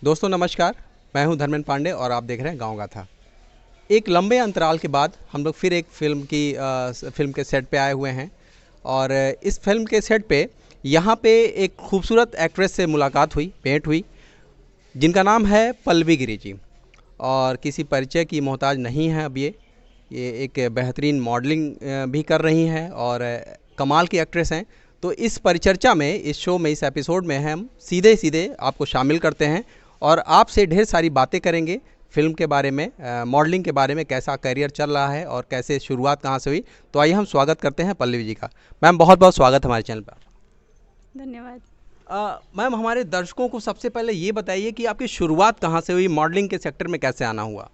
दोस्तों नमस्कार। मैं हूं धर्मेंद्र पांडे और आप देख रहे हैं गांव गाथा। एक लंबे अंतराल के बाद हम लोग फिर एक फिल्म के सेट पे आए हुए हैं और इस फिल्म के सेट पे यहाँ पे एक खूबसूरत एक्ट्रेस से मुलाकात हुई, भेंट हुई, जिनका नाम है पल्लवी गिरी जी। और किसी परिचय की मोहताज नहीं है। अब ये एक बेहतरीन मॉडलिंग भी कर रही हैं और कमाल की एक्ट्रेस हैं। तो इस परिचर्चा में, इस शो में, इस एपिसोड में हम सीधे सीधे आपको शामिल करते हैं और आपसे ढेर सारी बातें करेंगे फिल्म के बारे में, मॉडलिंग के बारे में, कैसा करियर चल रहा है और कैसे शुरुआत कहाँ से हुई। तो आइए हम स्वागत करते हैं पल्लवी जी का। मैम बहुत बहुत स्वागत हमारे चैनल पर। धन्यवाद। मैम हमारे दर्शकों को सबसे पहले ये बताइए कि आपकी शुरुआत कहाँ से हुई, मॉडलिंग के सेक्टर में कैसे आना हुआ।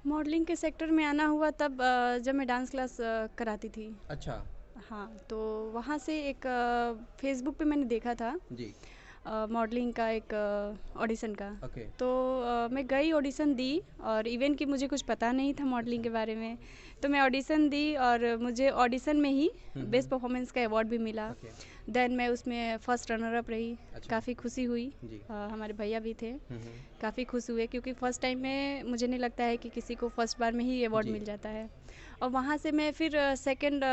मॉडलिंग के सेक्टर में आना हुआ तब जब मैं डांस क्लास कराती थी। अच्छा हाँ, तो वहाँ से एक फेसबुक पे मैंने देखा था जी। मॉडलिंग का एक ऑडिशन का। ओके। तो मैं गई, ऑडिशन दी और इवन कि मुझे कुछ पता नहीं था मॉडलिंग के बारे में। तो मैं ऑडिशन दी और मुझे ऑडिशन में ही बेस्ट परफॉर्मेंस का अवार्ड भी मिला। ओके। देन मैं उसमें फर्स्ट रनर अप रही। अच्छा। काफ़ी खुशी हुई। जी। हमारे भैया भी थे, काफ़ी खुश हुए क्योंकि फ़र्स्ट टाइम में मुझे नहीं लगता है कि किसी को फर्स्ट बार में ही अवार्ड जी। मिल जाता है। और वहाँ से मैं फिर सेकंड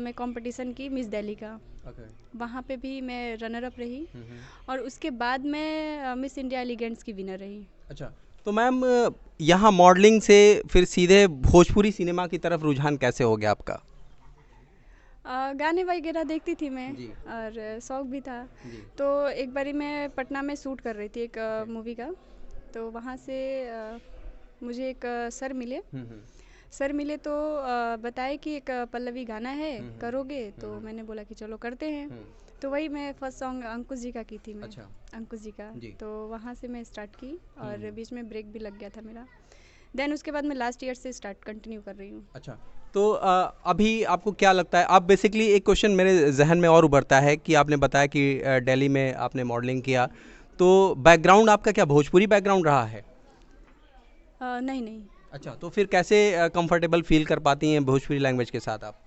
में कंपटीशन की मिस दिल्ली का। ओके। वहाँ पे भी मैं रनर अप रही और उसके बाद मैं मिस इंडिया एलिगेंट्स की विनर रही। अच्छा, तो मैम यहाँ मॉडलिंग से फिर सीधे भोजपुरी सिनेमा की तरफ रुझान कैसे हो गया आपका। गाने वगैरह देखती थी मैं जी। और शौक भी था। जी। तो एक बारी मैं पटना में शूट कर रही थी एक मूवी का। तो वहाँ से मुझे एक सर मिले। सर मिले तो बताए कि एक पल्लवी गाना है, करोगे? तो मैंने बोला कि चलो करते हैं। तो वही मैं फर्स्ट सॉन्ग अंकुश जी का की थी मैं। अच्छा। अंकुश जी का। जी। तो वहाँ से मैं स्टार्ट की और बीच में ब्रेक भी लग गया था मेरा। देन उसके बाद मैं लास्ट ईयर से स्टार्ट कंटिन्यू कर रही हूँ। अच्छा, तो अभी आपको क्या लगता है, आप बेसिकली एक क्वेश्चन मेरे जहन में और उभरता है कि आपने बताया कि दिल्ली में आपने मॉडलिंग किया, तो बैकग्राउंड आपका क्या भोजपुरी बैकग्राउंड रहा है। नहीं नहीं। अच्छा, तो फिर कैसे कंफर्टेबल फील कर पाती हैं भोजपुरी लैंग्वेज के साथ आप।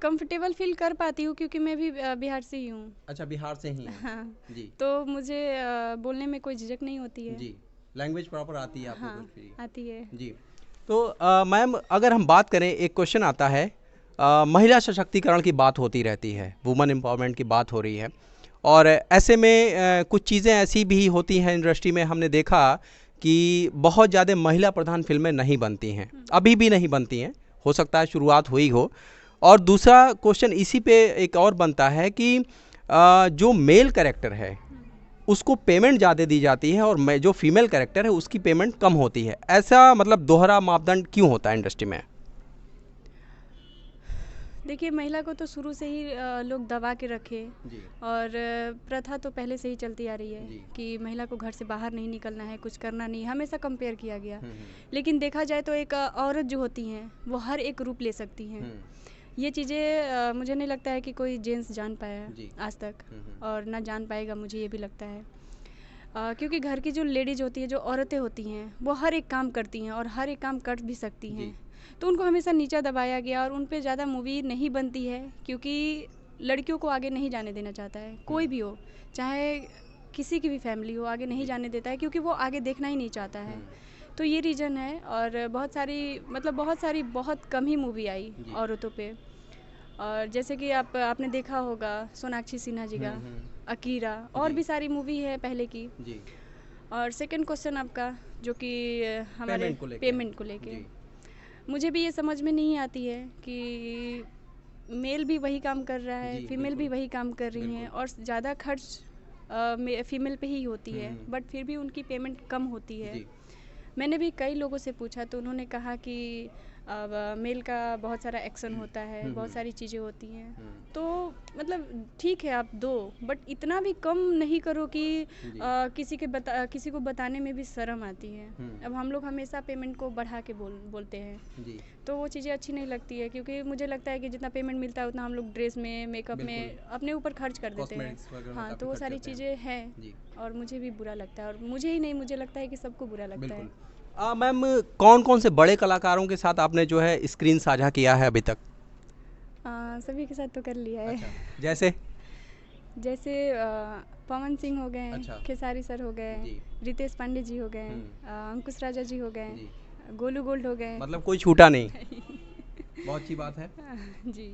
कंफर्टेबल फील कर पाती हूँ क्योंकि मैं भी बिहार से ही हूँ। अच्छा, बिहार से ही हैं। हाँ, जी। तो मुझे बोलने में कोई झिझक नहीं होती है। जी, लैंग्वेज प्रॉपर आती है आपको हाँ, भोजपुरी। आती है। जी। तो मैम अगर हम बात करें, एक क्वेश्चन आता है, महिला सशक्तिकरण की बात होती रहती है, वुमेन एम्पावरमेंट की बात हो रही है और ऐसे में कुछ चीज़ें ऐसी भी होती हैं इंडस्ट्री में, हमने देखा कि बहुत ज़्यादा महिला प्रधान फिल्में नहीं बनती हैं, अभी भी नहीं बनती हैं, हो सकता है शुरुआत हुई हो। और दूसरा क्वेश्चन इसी पे एक और बनता है कि जो मेल कैरेक्टर है उसको पेमेंट ज़्यादा दी जाती है और मैं जो फीमेल कैरेक्टर है उसकी पेमेंट कम होती है। ऐसा मतलब दोहरा मापदंड क्यों होता है इंडस्ट्री में। देखिए, महिला को तो शुरू से ही लोग दबा के रखे जी। और प्रथा तो पहले से ही चलती आ रही है जी। कि महिला को घर से बाहर नहीं निकलना है, कुछ करना नहीं, हमेशा कंपेयर किया गया। हम्म। लेकिन देखा जाए तो एक औरत जो होती हैं वो हर एक रूप ले सकती हैं। ये चीज़ें मुझे नहीं लगता है कि कोई जेंट्स जान पाया है जी। आज तक और ना जान पाएगा, मुझे ये भी लगता है। क्योंकि घर की जो लेडीज होती है, जो औरतें होती हैं, वो हर एक काम करती हैं और हर एक काम कर भी सकती हैं। तो उनको हमेशा नीचा दबाया गया और उन पे ज़्यादा मूवी नहीं बनती है क्योंकि लड़कियों को आगे नहीं जाने देना चाहता है। कोई भी हो, चाहे किसी की भी फैमिली हो, आगे नहीं जाने देता है क्योंकि वो आगे देखना ही नहीं चाहता है। तो ये रीज़न है और बहुत सारी बहुत कम ही मूवी आई औरतों पे। और जैसे कि आपने देखा होगा सोनाक्षी सिन्हा जी का अकीरा, और भी सारी मूवी है पहले की। जी। और सेकंड क्वेश्चन आपका जो कि हमारे पेमेंट को लेके, मुझे भी ये समझ में नहीं आती है कि मेल भी वही काम कर रहा है, फीमेल भी वही काम कर रही हैं और ज़्यादा खर्च फीमेल पे ही होती है, बट फिर भी उनकी पेमेंट कम होती है। मैंने भी कई लोगों से पूछा तो उन्होंने कहा कि अब मेल का बहुत सारा एक्शन होता है, बहुत सारी चीज़ें होती हैं। तो मतलब ठीक है आप दो, बट इतना भी कम नहीं करो कि किसी को बताने में भी शर्म आती है। अब हम लोग हमेशा पेमेंट को बढ़ा के बोलते हैं जी। तो वो चीज़ें अच्छी नहीं लगती है क्योंकि मुझे लगता है कि जितना पेमेंट मिलता है उतना हम लोग ड्रेस में, मेकअप में अपने ऊपर खर्च कर देते हैं। हाँ, तो वो सारी चीज़ें हैं और मुझे भी बुरा लगता है और मुझे ही नहीं, मुझे लगता है कि सबको बुरा लगता है। मैम कौन कौन से बड़े कलाकारों के साथ आपने जो है स्क्रीन साझा किया है अभी तक। सभी के साथ तो कर लिया है। अच्छा, जैसे जैसे पवन सिंह हो गए, अच्छा। खेसारी सर हो गए, जी। रितेश पांडे जी हो गए, अंकुश राजा जी हो गए, जी। गोलू गोल्ड हो गए। मतलब कोई छूटा नहीं। बहुत अच्छी बात है। जी।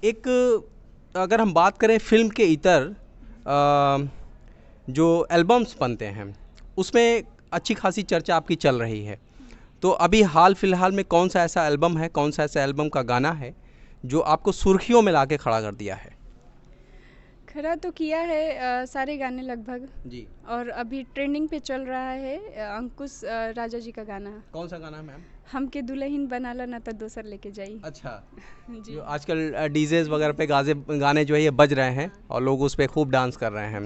एक अगर हम बात करें फिल्म के इतर जो एल्बम्स बनते हैं उसमें अच्छी खासी चर्चा आपकी चल रही है, तो अभी हाल फिलहाल में कौन सा ऐसा एल्बम है, कौन सा ऐसा एल्बम का गाना है जो आपको सुर्खियों में लाके खड़ा कर दिया है? खरा तो किया है सारे गाने लगभग। जी। और अभी ट्रेंडिंग पे चल रहा है अंकुश राजा जी का गाना, कौन सा गाना है मैम? हमके दुल्हन बनाला ना तो दोसर लेके जाई। अच्छा। जी। जो आजकल डीजेज वगैरह पे गाने जो है ये बज रहे हैं और लोग उस पर खूब डांस कर रहे हैं।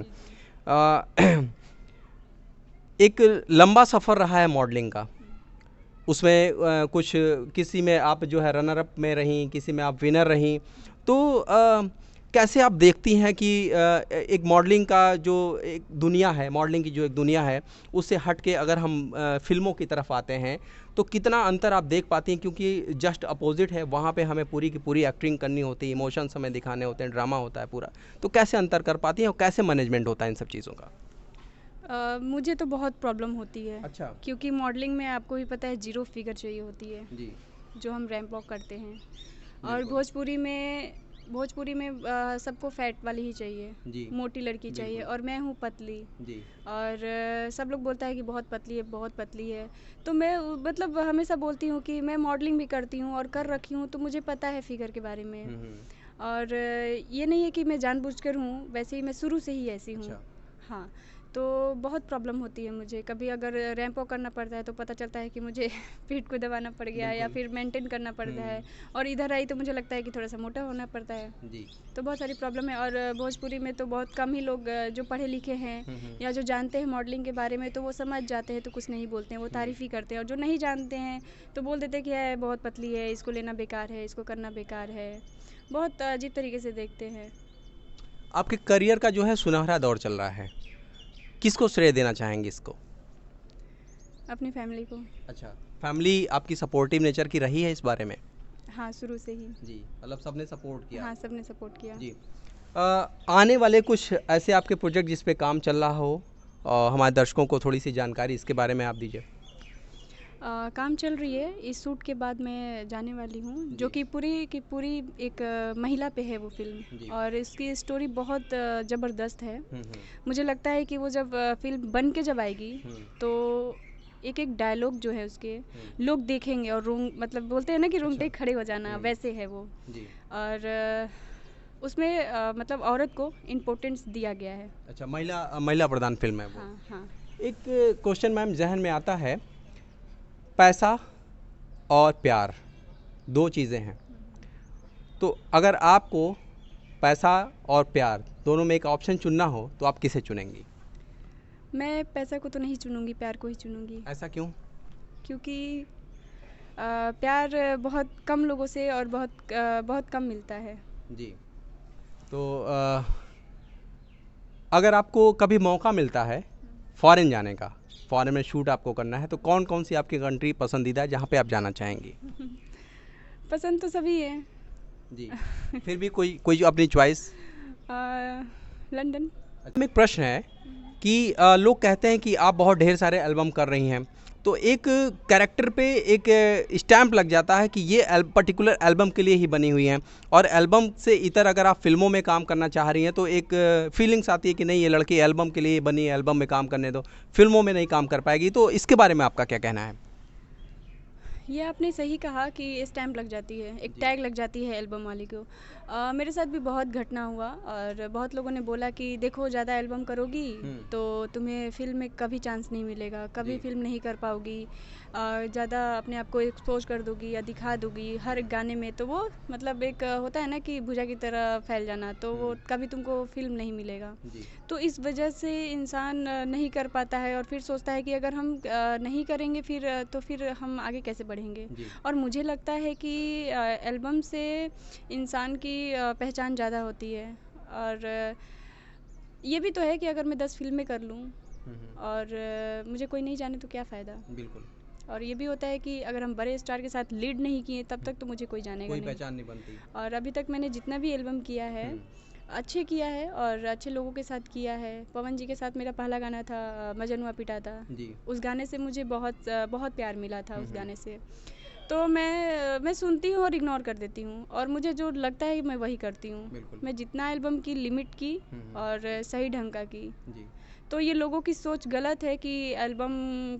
एक लंबा सफ़र रहा है मॉडलिंग का, उसमें कुछ किसी में आप जो है रनर अप में रहीं, किसी में आप विनर रहीं, तो कैसे आप देखती हैं कि एक मॉडलिंग का जो एक दुनिया है, मॉडलिंग की जो एक दुनिया है, उससे हट के अगर हम फिल्मों की तरफ आते हैं तो कितना अंतर आप देख पाती हैं? क्योंकि जस्ट अपोजिट है, वहाँ पे हमें पूरी की पूरी एक्टिंग करनी होती है, इमोशंस हमें दिखाने होते हैं, ड्रामा होता है पूरा, तो कैसे अंतर कर पाती हैं और कैसे मैनेजमेंट होता है इन सब चीज़ों का? मुझे तो बहुत प्रॉब्लम होती है। अच्छा। क्योंकि मॉडलिंग में आपको भी पता है जीरो फिगर चाहिए होती है जी। जो हम रैंप वॉक करते हैं। और बिल्कुल। भोजपुरी में सबको फैट वाली ही चाहिए, जी। मोटी लड़की चाहिए, बिल्कुल। और मैं हूँ पतली। जी। और सब लोग बोलता है कि बहुत पतली है, बहुत पतली है। तो मैं मतलब हमेशा बोलती हूँ कि मैं मॉडलिंग भी करती हूँ और कर रखी हूँ, तो मुझे पता है फिगर के बारे में। और ये नहीं है कि मैं जानबूझकर हूँ, वैसे ही मैं शुरू से ही ऐसी हूँ। अच्छा। हाँ, तो बहुत प्रॉब्लम होती है मुझे। कभी अगर रैंप वॉक करना पड़ता है तो पता चलता है कि मुझे पीठ को दबाना पड़ गया या बिल्कुल। फिर मेंटेन करना पड़ता है। और इधर आई तो मुझे लगता है कि थोड़ा सा मोटा होना पड़ता है। जी। तो बहुत सारी प्रॉब्लम है। और भोजपुरी में तो बहुत कम ही लोग जो पढ़े लिखे हैं या जो जानते हैं मॉडलिंग के बारे में, तो वो समझ जाते हैं, तो कुछ नहीं बोलते हैं, वो तारीफ़ ही करते हैं। और जो नहीं जानते हैं तो बोल देते हैं कि है बहुत पतली है, इसको लेना बेकार है, इसको करना बेकार है। बहुत अजीब तरीके से देखते हैं। आपके करियर का जो है सुनहरा दौर चल रहा है, किसको श्रेय देना चाहेंगे इसको? अपनी फैमिली को। अच्छा। फैमिली आपकी सपोर्टिव नेचर की रही है इस बारे में? हाँ, शुरू से ही। जी, मतलब सबने सपोर्ट किया? हाँ, सबने सपोर्ट किया। जी। आने वाले कुछ ऐसे आपके प्रोजेक्ट जिस पे काम चल रहा हो और हमारे दर्शकों को थोड़ी सी जानकारी इसके बारे में आप दीजिए। काम चल रही है, इस शूट के बाद मैं जाने वाली हूँ, जो जी। कि पूरी की पूरी एक महिला पे है वो जी। फ़िल्म। और इसकी स्टोरी बहुत ज़बरदस्त है। हम्म। मुझे लगता है कि वो जब फ़िल्म बन के जब आएगी तो एक एक डायलॉग जो है उसके लोग देखेंगे और मतलब बोलते हैं ना कि रोंगटे अच्छा। खड़े हो जाना, वैसे है वो। जी। और उसमें मतलब औरत को इम्पोर्टेंस दिया गया है। अच्छा, महिला प्रधान फिल्म है वो। हाँ, हाँ। एक क्वेश्चन मैम जहन में आता है, पैसा और प्यार दो चीज़ें हैं, तो अगर आपको पैसा और प्यार दोनों में एक ऑप्शन चुनना हो तो आप किसे चुनेंगी? मैं पैसा को तो नहीं चुनूँगी, प्यार को ही चुनूँगी। ऐसा क्यों? क्योंकि प्यार बहुत कम लोगों से और बहुत कम मिलता है। जी। तो अगर आपको कभी मौका मिलता है फॉरेन जाने का, फॉरेन में शूट आपको करना है, तो कौन कौन सी आपकी कंट्री पसंदीदा है जहाँ पे आप जाना चाहेंगी? पसंद तो सभी है। जी। फिर भी कोई कोई जो अपनी चॉइस? लंदन। में एक प्रश्न है कि लोग कहते हैं कि आप बहुत ढेर सारे एल्बम कर रही हैं, तो एक कैरेक्टर पे एक स्टैंप लग जाता है कि ये पर्टिकुलर एल्बम के लिए ही बनी हुई हैं, और एल्बम से इतर अगर आप फिल्मों में काम करना चाह रही हैं तो एक फीलिंग्स आती है कि नहीं, ये लड़की एल्बम के लिए बनी है, एल्बम में काम करने दो, फिल्मों में नहीं काम कर पाएगी। तो इसके बारे में आपका क्या कहना है? ये आपने सही कहा कि स्टैम्प लग जाती है, एक टैग लग जाती है एल्बम वाली को। मेरे साथ भी बहुत घटना हुआ और बहुत लोगों ने बोला कि देखो ज़्यादा एल्बम करोगी तो तुम्हें फ़िल्म में कभी चांस नहीं मिलेगा, कभी फ़िल्म नहीं कर पाओगी, ज़्यादा अपने आप को एक्सपोज कर दोगी या दिखा दोगी हर एक गाने में, तो वो मतलब एक होता है ना कि भुजा की तरह फैल जाना, तो वो कभी तुमको फ़िल्म नहीं मिलेगा। तो इस वजह से इंसान नहीं कर पाता है और फिर सोचता है कि अगर हम नहीं करेंगे फिर तो फिर हम आगे कैसे बढ़ेंगे। और मुझे लगता है कि एल्बम से इंसान की पहचान ज़्यादा होती है। और ये भी तो है कि अगर मैं 10 फिल्में कर लूँ और मुझे कोई नहीं जाने तो क्या फ़ायदा। बिल्कुल। और ये भी होता है कि अगर हम बड़े स्टार के साथ लीड नहीं किए तब तक तो मुझे कोई जानेगा कोई नहीं। पहचान नहीं बनती। और अभी तक मैंने जितना भी एल्बम किया है अच्छे किया है और अच्छे लोगों के साथ किया है। पवन जी के साथ मेरा पहला गाना था मजनुआ पिटा था। जी। उस गाने से मुझे बहुत बहुत प्यार मिला था उस गाने से। तो मैं सुनती हूँ और इग्नोर कर देती हूँ और मुझे जो लगता है मैं वही करती हूँ। मैं जितना एल्बम की लिमिट की और सही ढंग का की। जी। तो ये लोगों की सोच गलत है कि एल्बम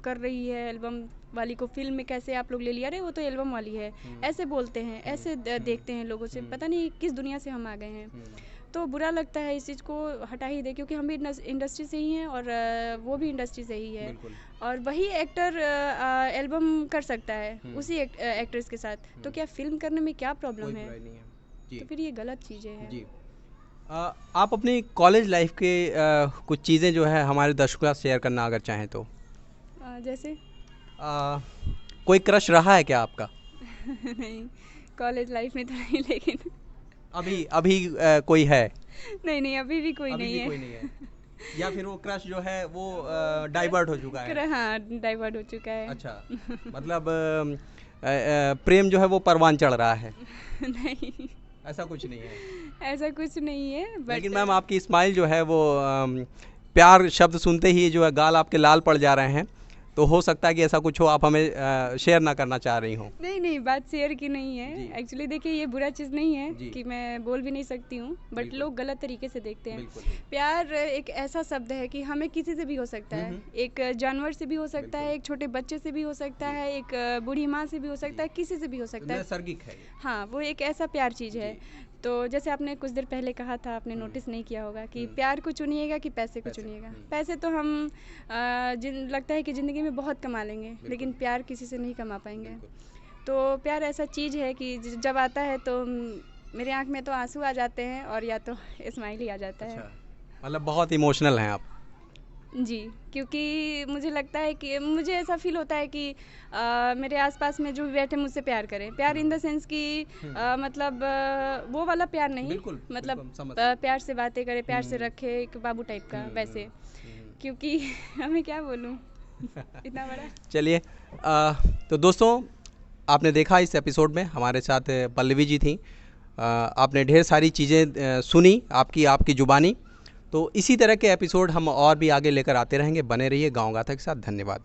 कर रही है, एल्बम वाली को फिल्म में कैसे आप लोग ले लिया, अरे वो तो एल्बम वाली है, ऐसे बोलते हैं, ऐसे देखते हैं लोगों से, पता नहीं किस दुनिया से हम आ गए हैं। तो बुरा लगता है, इस चीज़ को हटा ही दे, क्योंकि हम भी इंडस्ट्री से ही हैं और वो भी इंडस्ट्री से ही है और वही एक्टर एल्बम कर सकता है उसी एक्ट्रेस के साथ, तो क्या फिल्म करने में क्या प्रॉब्लम है? तो फिर ये गलत चीज़ें हैं। जी। आप अपनी कॉलेज लाइफ के कुछ चीज़ें जो है हमारे दर्शकों के साथ शेयर करना अगर चाहें तो। जैसे कोई क्रश रहा है क्या आपका? नहीं, कॉलेज लाइफ में तो नहीं, लेकिन अभी अभी कोई है? नहीं, अभी भी कोई अभी नहीं भी है। कोई नहीं है या फिर वो क्रश जो है वो डाइवर्ट हो चुका है? हाँ, डाइवर्ट हो चुका है। अच्छा, मतलब प्रेम जो है वो परवान चढ़ रहा है? नहीं, ऐसा कुछ नहीं है। ऐसा कुछ नहीं है, लेकिन मैम आपकी स्माइल जो है वो प्यार शब्द सुनते ही जो है गाल आपके लाल पड़ जा रहे हैं, तो हो सकता है कि ऐसा कुछ हो, आप हमें शेयर ना करना चाह रही हो। नहीं, बात शेयर की नहीं है। एक्चुअली देखिए, ये बुरा चीज़ नहीं है कि मैं बोल भी नहीं सकती हूँ, बट लोग गलत तरीके से देखते हैं। प्यार एक ऐसा शब्द है कि हमें किसी से भी हो सकता है, एक जानवर से भी हो सकता है, एक छोटे बच्चे से भी हो सकता है, एक बूढ़ी माँ से भी हो सकता है, किसी से भी हो सकता है। नैसर्गिक है। हाँ, वो एक ऐसा प्यार चीज़ है। तो जैसे आपने कुछ देर पहले कहा था, आपने नोटिस नहीं किया होगा कि प्यार को चुनिएगा कि पैसे को चुनिएगा। पैसे तो हम लगता है कि ज़िंदगी में बहुत कमा लेंगे, लेकिन प्यार किसी से नहीं कमा पाएंगे। तो प्यार ऐसा चीज़ है कि जब आता है तो मेरे आँख में तो आंसू आ जाते हैं और या तो स्माइल ही आ जाता है। मतलब बहुत इमोशनल हैं आप? जी, क्योंकि मुझे लगता है कि मुझे ऐसा फील होता है कि मेरे आसपास में जो भी बैठे मुझसे प्यार करें। प्यार इन द सेंस कि मतलब वो वाला प्यार नहीं, मतलब प्यार से बातें करे, प्यार से रखे, एक बाबू टाइप का वैसे। क्योंकि हमें क्या बोलूं इतना बड़ा। चलिए, तो दोस्तों आपने देखा इस एपिसोड में हमारे साथ पल्लवी जी थी। आपने ढेर सारी चीज़ें सुनी आपकी ज़ुबानी। तो इसी तरह के एपिसोड हम और भी आगे लेकर आते रहेंगे। बने रहिए गाँव गाथा के साथ। धन्यवाद।